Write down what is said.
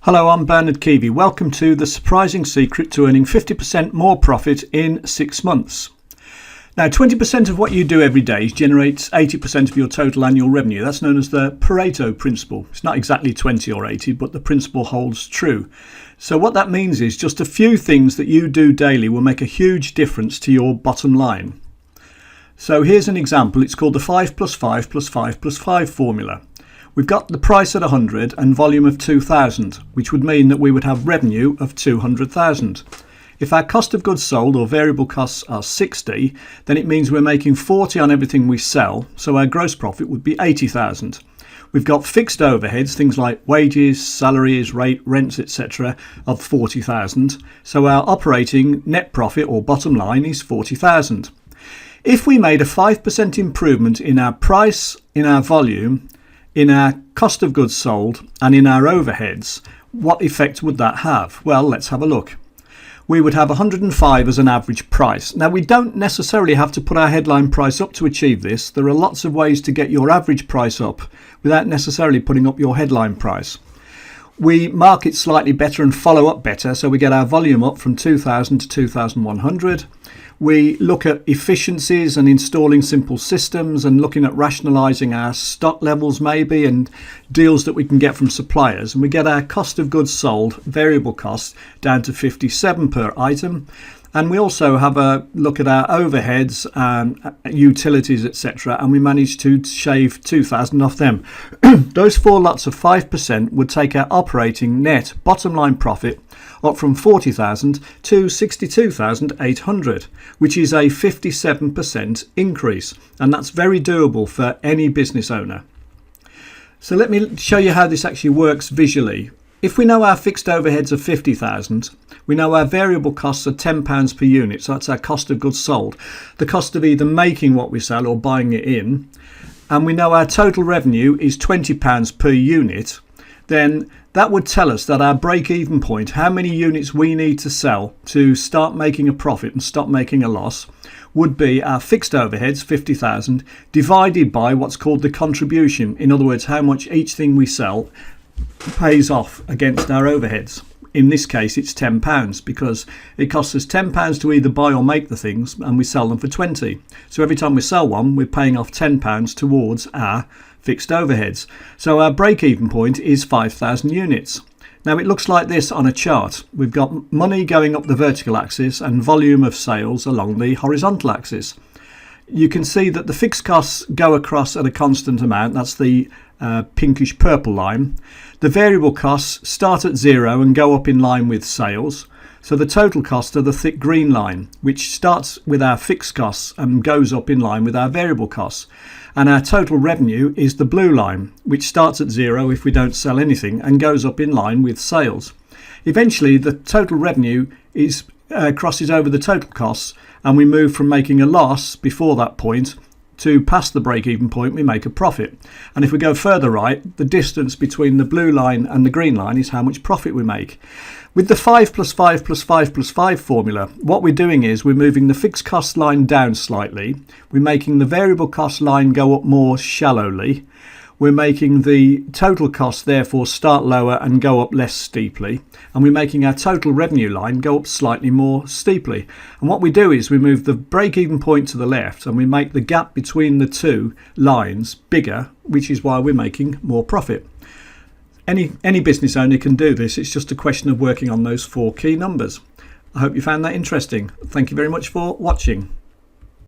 Hello, I'm Bernard Keevy. Welcome to the surprising secret to earning 50% more profit in 6 months. Now, 20% of what you do every day generates 80% of your total annual revenue. That's known as the Pareto principle. It's not exactly 20 or 80, but the principle holds true. So what that means is just a few things that you do daily will make a huge difference to your bottom line. So here's an example. It's called the 5 plus 5 plus 5 plus 5 formula. We've got the price at 100 and volume of 2,000, which would mean that we would have revenue of 200,000. If our cost of goods sold or variable costs are 60, then it means we're making 40 on everything we sell, so our gross profit would be 80,000. We've got fixed overheads, things like wages, salaries, rents, etc. of 40,000, so our operating net profit or bottom line is 40,000. If we made a 5% improvement in our price, in our volume, in our cost of goods sold and in our overheads, what effect would that have? Well, let's have a look. We would have 105 as an average price. Now, we don't necessarily have to put our headline price up to achieve this. There are lots of ways to get your average price up without necessarily putting up your headline price. We market slightly better and follow up better, so we get our volume up from 2,000 to 2,100. We look at efficiencies and installing simple systems and looking at rationalising our stock levels maybe and deals that we can get from suppliers. And we get our cost of goods sold, variable costs, down to 57 per item. And we also have a look at our overheads and utilities, etc. And we manage to shave 2,000 off them. Those four lots of 5% would take our operating net bottom line profit up from 40,000 to 62,800, which is a 57% increase. And that's very doable for any business owner. So let me show you how this actually works visually. If we know our fixed overheads are 50,000, we know our variable costs are £10 per unit, so that's our cost of goods sold, the cost of either making what we sell or buying it in, and we know our total revenue is £20 per unit, then that would tell us that our break-even point, how many units we need to sell to start making a profit and stop making a loss, would be our fixed overheads, 50,000, divided by what's called the contribution. In other words, how much each thing we sell pays off against our overheads. In this case, it's £10 because it costs us £10 to either buy or make the things, and we sell them for 20. So every time we sell one, we're paying off £10 towards our fixed overheads. So our break-even point is 5,000 units. Now it looks like this on a chart. We've got money going up the vertical axis and volume of sales along the horizontal axis. You can see that the fixed costs go across at a constant amount. That's the pinkish purple line. The variable costs start at zero and go up in line with sales. So the total costs are the thick green line, which starts with our fixed costs and goes up in line with our variable costs. And our total revenue is the blue line, which starts at zero if we don't sell anything and goes up in line with sales. Eventually, the total revenue crosses over the total costs, and we move from making a loss before that point to past the break-even point, we make a profit. And if we go further right, the distance between the blue line and the green line is how much profit we make. With the 5 plus 5 plus 5 plus 5 formula, what we're doing is we're moving the fixed cost line down slightly. We're making the variable cost line go up more shallowly. We're making the total cost therefore start lower and go up less steeply, and we're making our total revenue line go up slightly more steeply. And what we do is we move the break-even point to the left and we make the gap between the two lines bigger, which is why we're making more profit. Any business owner can do this. It's just a question of working on those four key numbers. I hope you found that interesting. Thank you very much for watching.